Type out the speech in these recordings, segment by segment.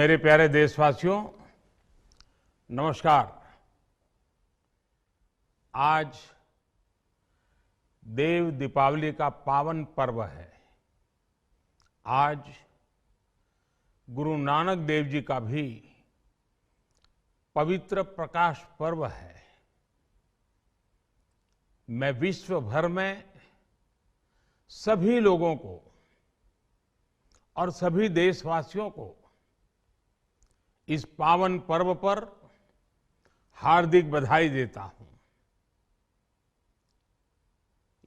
मेरे प्यारे देशवासियों, नमस्कार। आज देव दीपावली का पावन पर्व है। आज गुरु नानक देव जी का भी पवित्र प्रकाश पर्व है। मैं विश्व भर में सभी लोगों को और सभी देशवासियों को इस पावन पर्व पर हार्दिक बधाई देता हूं।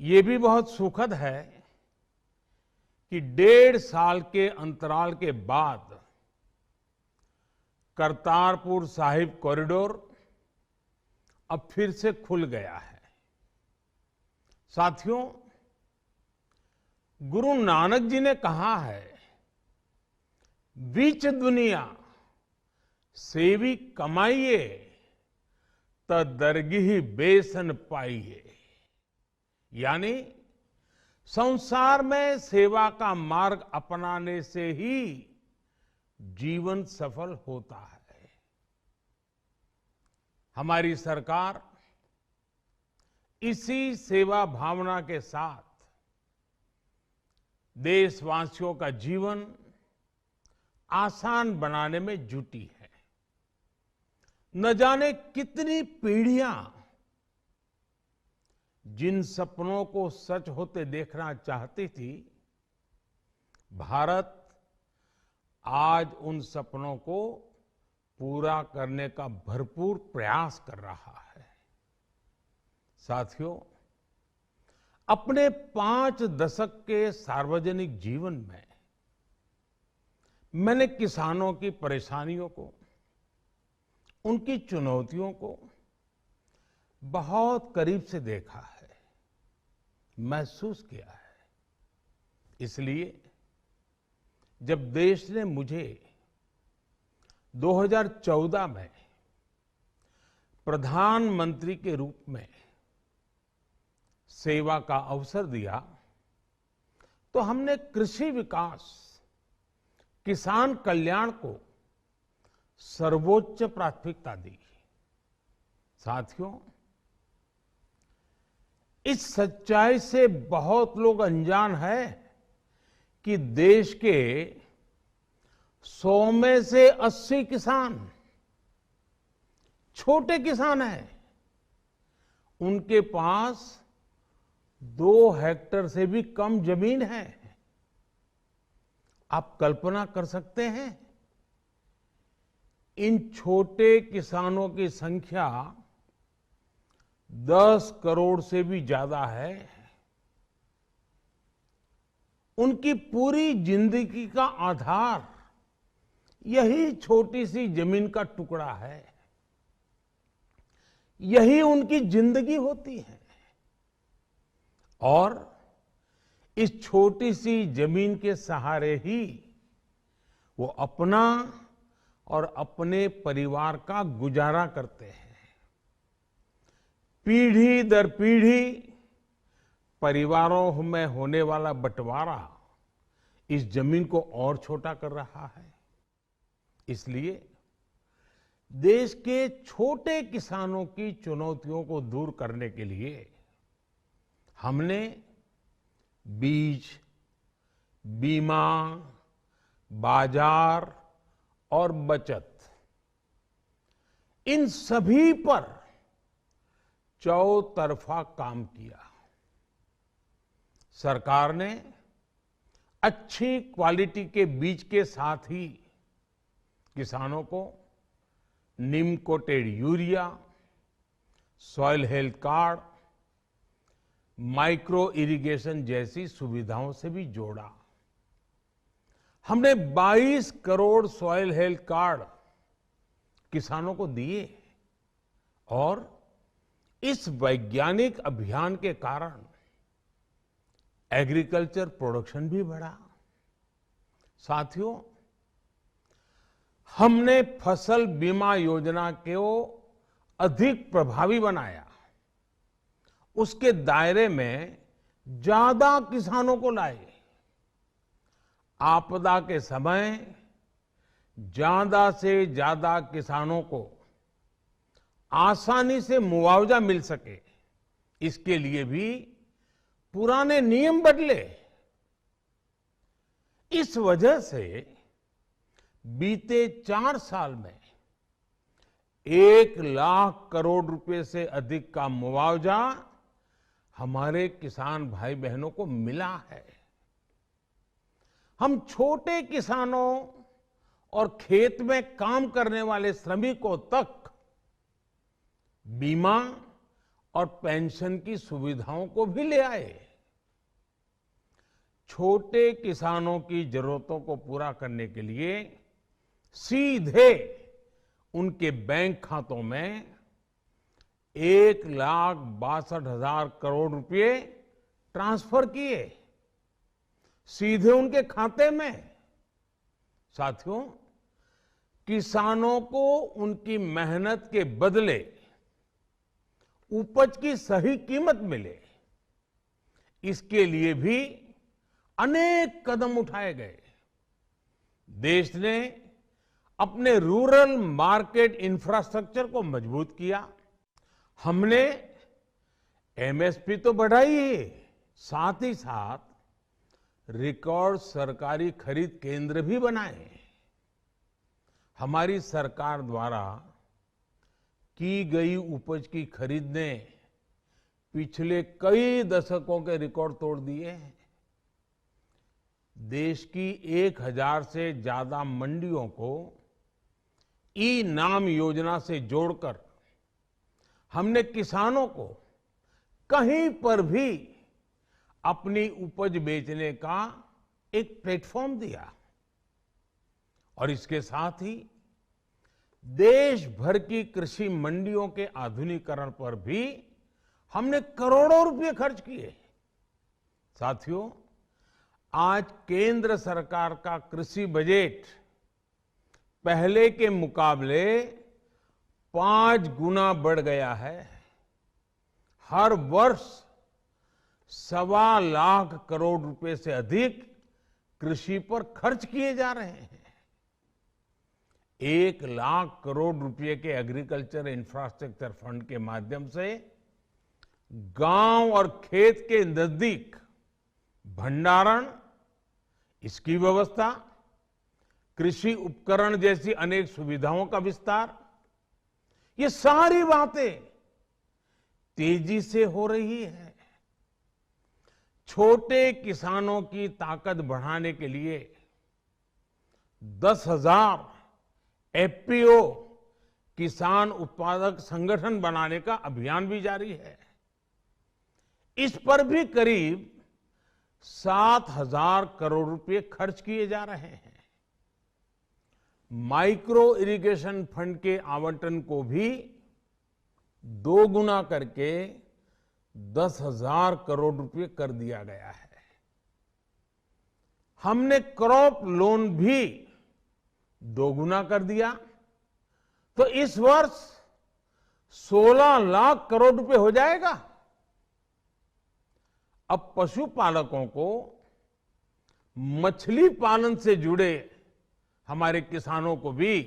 ये भी बहुत सुखद है कि 1.5 साल के अंतराल के बाद करतारपुर साहिब कॉरिडोर अब फिर से खुल गया है। साथियों, गुरु नानक जी ने कहा है, बीच दुनिया सेवी कमाइए त दरगिही बेसन पाइए। यानी संसार में सेवा का मार्ग अपनाने से ही जीवन सफल होता है। हमारी सरकार इसी सेवा भावना के साथ देशवासियों का जीवन आसान बनाने में जुटी है। न जाने कितनी पीढ़ियां जिन सपनों को सच होते देखना चाहती थी, भारत आज उन सपनों को पूरा करने का भरपूर प्रयास कर रहा है। साथियों, अपने 5 दशक के सार्वजनिक जीवन में मैंने किसानों की परेशानियों को, उनकी चुनौतियों को बहुत करीब से देखा है, महसूस किया है। इसलिए जब देश ने मुझे 2014 में प्रधानमंत्री के रूप में सेवा का अवसर दिया, तो हमने कृषि विकास, किसान कल्याण को सर्वोच्च प्राथमिकता दी। साथियों, इस सच्चाई से बहुत लोग अनजान है कि देश के 100 में से 80 किसान छोटे किसान हैं। उनके पास 2 हेक्टेयर से भी कम जमीन है। आप कल्पना कर सकते हैं, इन छोटे किसानों की संख्या 10 करोड़ से भी ज्यादा है। उनकी पूरी जिंदगी का आधार यही छोटी सी जमीन का टुकड़ा है। यही उनकी जिंदगी होती है। और इस छोटी सी जमीन के सहारे ही वो अपना और अपने परिवार का गुजारा करते हैं। पीढ़ी दर पीढ़ी परिवारों में होने वाला बंटवारा इस जमीन को और छोटा कर रहा है। इसलिए देश के छोटे किसानों की चुनौतियों को दूर करने के लिए हमने बीज, बीमा, बाजार और बचत, इन सभी पर चौतरफा काम किया। सरकार ने अच्छी क्वालिटी के बीज के साथ ही किसानों को neem coated urea, soil health card, micro irrigation जैसी सुविधाओं से भी जोड़ा। हमने 22 करोड़ सॉइल हेल्थ कार्ड किसानों को दिए और इस वैज्ञानिक अभियान के कारण एग्रीकल्चर प्रोडक्शन भी बढ़ा। साथियों, हमने फसल बीमा योजना को अधिक प्रभावी बनाया। उसके दायरे में ज्यादा किसानों को लाए। आपदा के समय ज्यादा से ज्यादा किसानों को आसानी से मुआवजा मिल सके, इसके लिए भी पुराने नियम बदले। इस वजह से बीते 4 साल में 1 लाख करोड़ रुपए से अधिक का मुआवजा हमारे किसान भाई बहनों को मिला है। हम छोटे किसानों और खेत में काम करने वाले श्रमिकों तक बीमा और पेंशन की सुविधाओं को भी ले आए। छोटे किसानोन की जरूरतों को पूरा करने के लिए सीधे उनके बैंक खातों में 1,62,000 करोड़ रुपए ट्रांसफर किए, सीधे उनके खाते में। साथियों, किसानों को उनकी मेहनत के बदले उपज की सही कीमत मिले, इसके लिए भी अनेक कदम उठाए गए। देश ने अपने रूरल मार्केट इंफ्रास्ट्रक्चर को मजबूत किया। हमने एमएसपी तो बढ़ाई ही, साथ ही साथ रिकॉर्ड सरकारी खरीद केंद्र भी बनाए। हमारी सरकार द्वारा की गई उपज की खरीद ने पिछले कई दशकों के रिकॉर्ड तोड़ दिए हैं। देश की 1000 से ज्यादा मंडियों को ई नाम योजना से जोड़कर हमने किसानों को कहीं पर भी अपनी उपज बेचने का एक प्लेटफॉर्म दिया। और इसके साथ ही देश भर की कृषि मंडियों के आधुनिकीकरण पर भी हमने करोड़ों रुपए खर्च किए। साथियों, आज केंद्र सरकार का कृषि बजट पहले के मुकाबले 5 गुना बढ़ गया है। हर वर्ष 1.25 लाख करोड़ रुपए से अधिक कृषि पर खर्च किए जा रहे हैं। 1 लाख करोड़ रुपए के एग्रीकल्चर इंफ्रास्ट्रक्चर फंड के माध्यम से गांव और खेत के नजदीक भंडारण, इसकी व्यवस्था, कृषि उपकरण जैसी अनेक सुविधाओं का विस्तार, ये सारी बातें तेजी से हो रही है। छोटे किसानों की ताकत बढ़ाने के लिए 10,000 एफपीओ किसान उत्पादक संगठन बनाने का अभियान भी जारी है। इस पर भी करीब 7,000 करोड़ रुपए खर्च किए जा रहे हैं। माइक्रो इरिगेशन फंड के आवंटन को भी 2 गुना करके 10,000 करोड़ रुपए कर दिया गया है। हमने क्रॉप लोन भी 2 गुना कर दिया, तो इस वर्ष 16 लाख करोड़ रुपए हो जाएगा। अब पशुपालकों को मछली पालन से जुड़े हमारे किसानों को भी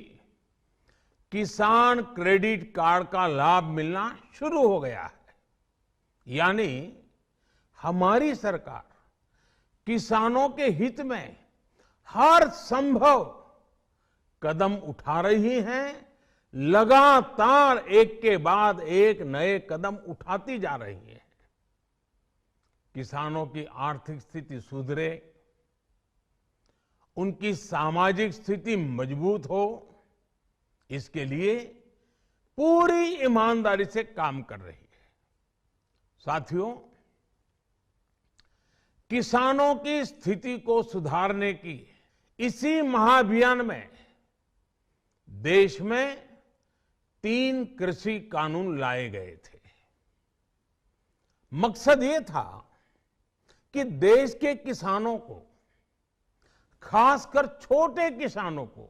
किसान क्रेडिट कार्ड का लाभ मिलना शुरू हो गया है। यानी हमारी सरकार किसानों के हित में हर संभव कदम उठा रही है, लगातार एक के बाद एक नए कदम उठाती जा रही है। किसानों की आर्थिक स्थिति सुधरे, उनकी सामाजिक स्थिति मजबूत हो, इसके लिए पूरी ईमानदारी से काम कर रही है। साथियों, किसानों की स्थिति को सुधारने की इसी महाअभियान में देश में 3 कृषि कानून लाए गए थे। मकसद ये था कि देश के किसानों को, खासकर छोटे किसानों को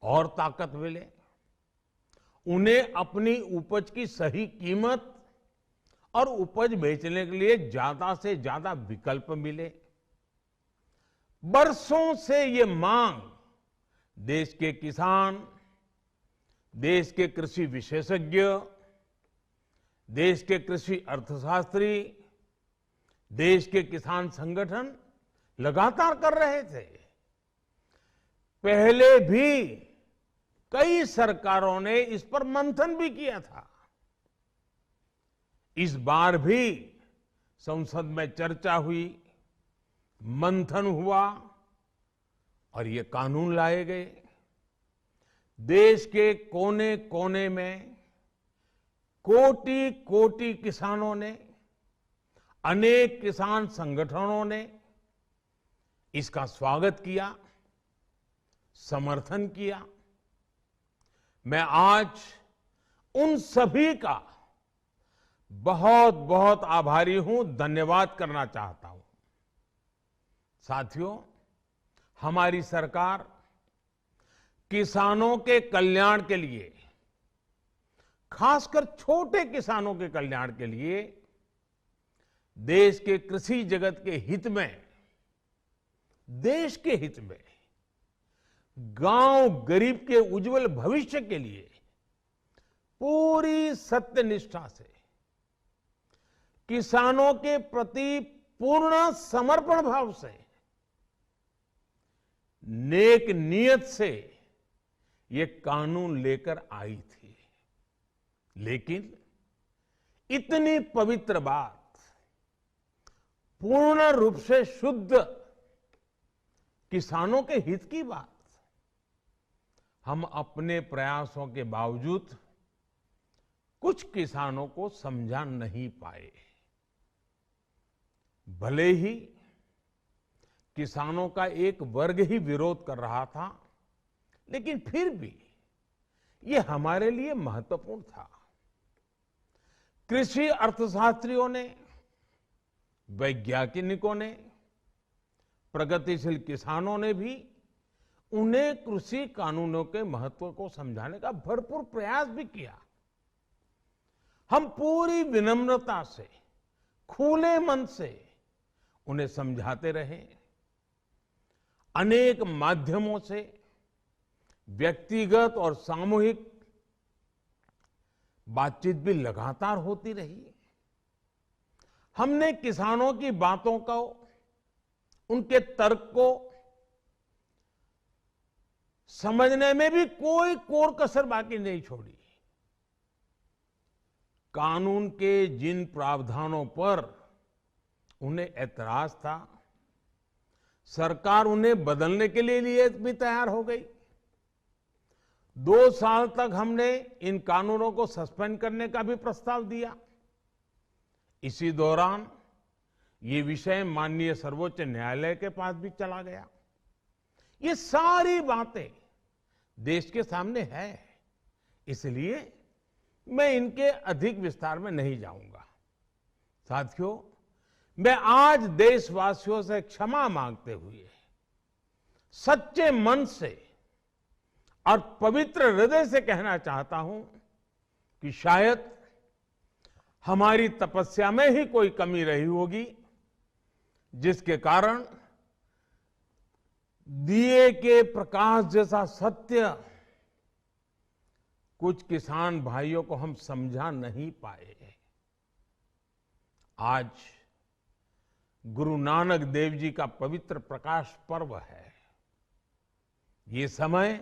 और ताकत मिले, उन्हें अपनी उपज की सही कीमत और उपज बेचने के लिए ज्यादा से ज्यादा विकल्प मिले। बरसों से ये मांग देश के किसान, देश के कृषि विशेषज्ञ, देश के कृषि अर्थशास्त्री, देश के किसान संगठन लगातार कर रहे थे। पहले भी कई सरकारों ने इस पर मंथन भी किया था। इस बार भी संसद में चर्चा हुई, मंथन हुआ और ये कानून लाए गए। देश के कोने कोने में कोटि कोटि किसानों ने, अनेक किसान संगठनों ने इसका स्वागत किया, समर्थन किया। मैं आज उन सभी का बहुत बहुत आभारी हूं, धन्यवाद करना चाहता हूं। साथियों, हमारी सरकार किसानों के कल्याण के लिए, खासकर छोटे किसानों के कल्याण के लिए, देश के कृषि जगत के हित में, देश के हित में, गांव गरीब के उज्जवल भविष्य के लिए पूरी सत्यनिष्ठा से, किसानों के प्रति पूर्ण समर्पण भाव से, नेक नियत से ये कानून लेकर आई थी। लेकिन इतनी पवित्र बात, पूर्ण रूप से शुद्ध किसानों के हित की बात, हम अपने प्रयासों के बावजूद कुछ किसानों को समझा नहीं पाए। भले ही किसानों का एक वर्ग ही विरोध कर रहा था, लेकिन फिर भी ये हमारे लिए महत्वपूर्ण था। कृषि अर्थशास्त्रियों ने, वैज्ञानिकों ने, प्रगतिशील किसानों ने भी उन्हें कृषि कानूनों के महत्व को समझाने का भरपूर प्रयास भी किया। हम पूरी विनम्रता से, खुले मन से उन्हें समझाते रहे। अनेक माध्यमों से व्यक्तिगत और सामूहिक बातचीत भी लगातार होती रही। हमने किसानों की बातों को, उनके तर्क को समझने में भी कोई कोर कसर बाकी नहीं छोड़ी। कानून के जिन प्रावधानों पर उन्हें ऐतराज था, सरकार उन्हें बदलने के लिए भी तैयार हो गई। 2 साल तक हमने इन कानूनों को सस्पेंड करने का भी प्रस्ताव दिया। इसी दौरान ये विषय माननीय सर्वोच्च न्यायालय के पास भी चला गया। ये सारी बातें देश के सामने है, इसलिए मैं इनके अधिक विस्तार में नहीं जाऊंगा। साथियों, मैं आज देशवासियों से क्षमा मांगते हुए सच्चे मन से और पवित्र हृदय से कहना चाहता हूं कि शायद हमारी तपस्या में ही कोई कमी रही होगी, जिसके कारण दिए के प्रकाश जैसा सत्य कुछ किसान भाइयों को हम समझा नहीं पाए। आज गुरु नानक देव जी का पवित्र प्रकाश पर्व है। ये समय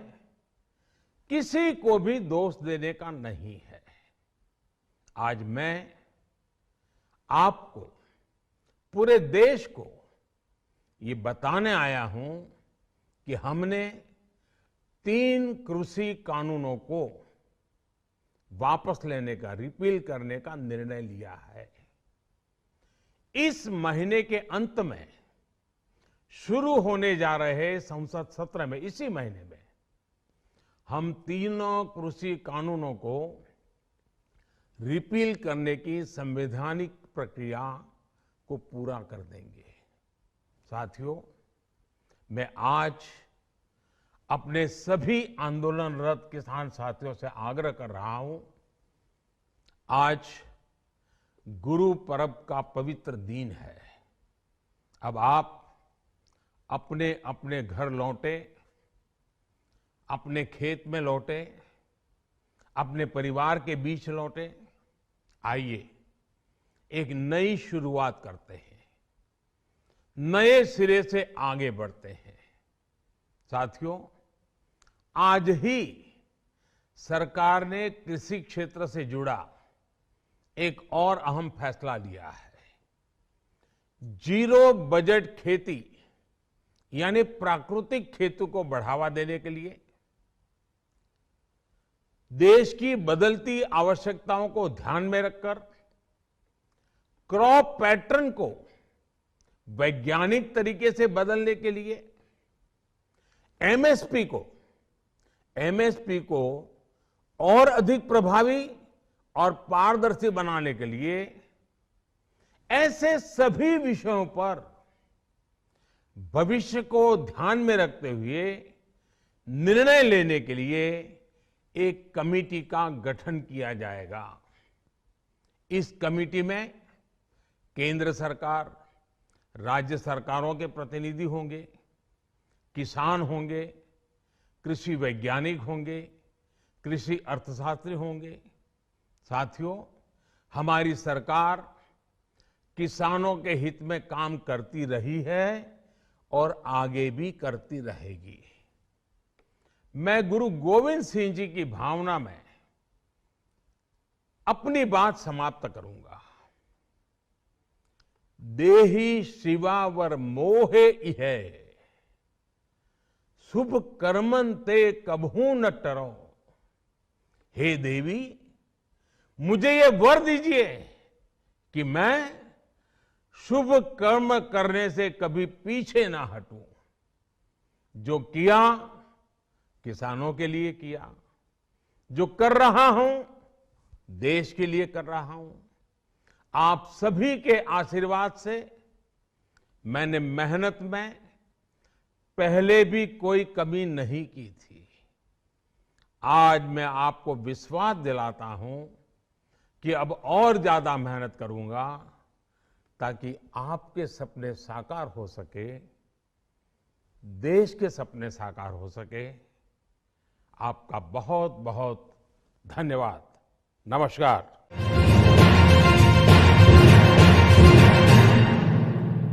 किसी को भी दोष देने का नहीं है। आज मैं आपको, पूरे देश को ये बताने आया हूं कि हमने 3 कृषि कानूनों को वापस लेने का, रिपील करने का निर्णय लिया है। इस महीने के अंत में शुरू होने जा रहे संसद सत्र में, इसी महीने में, हम 3 कृषि कानूनों को रिपील करने की संवैधानिक प्रक्रिया को पूरा कर देंगे। साथियों, मैं आज अपने सभी आंदोलनरत किसान साथियों से आग्रह कर रहा हूं, आज गुरु पर्व का पवित्र दिन है। अब आप अपने अपने घर लौटे अपने खेत में लौटे, अपने परिवार के बीच लौटे। आइए एक नई शुरुआत करते हैं, नए सिरे से आगे बढ़ते हैं। साथियों, आज ही सरकार ने कृषि क्षेत्र से जुड़ा एक और अहम फैसला लिया है। जीरो बजट खेती यानी प्राकृतिक खेती को बढ़ावा देने के लिए देश की बदलती आवश्यकताओं को ध्यान में रखकर क्रॉप पैटर्न को वैज्ञानिक तरीके से बदलने के लिए एमएसपी को और अधिक प्रभावी और पारदर्शी बनाने के लिए ऐसे सभी विषयों पर भविष्य को ध्यान में रखते हुए निर्णय लेने के लिए एक कमेटी का गठन किया जाएगा। इस कमेटी में केंद्र सरकार, राज्य सरकारों के प्रतिनिधि होंगे, किसान होंगे, कृषि वैज्ञानिक होंगे, कृषि अर्थशास्त्री होंगे। साथियों, हमारी सरकार किसानों के हित में काम करती रही है और आगे भी करती रहेगी। मैं गुरु गोविंद सिंह जी की भावना में अपनी बात समाप्त करूंगा। देहि शिवावर मोहे इहे, शुभ कर्मन ते कबहू न टरो। हे देवी, मुझे ये वर दीजिए कि मैं शुभ कर्म करने से कभी पीछे ना हटूं। जो किया किसानों के लिए किया, जो कर रहा हूं देश के लिए कर रहा हूं। आप सभी के आशीर्वाद से मैंने मेहनत में पहले भी कोई कमी नहीं की थी। आज मैं आपको विश्वास दिलाता हूं कि अब और ज्यादा मेहनत करूंगा ताकि आपके सपने साकार हो सके, देश के सपने साकार हो सके। आपका बहुत बहुत धन्यवाद। नमस्कार।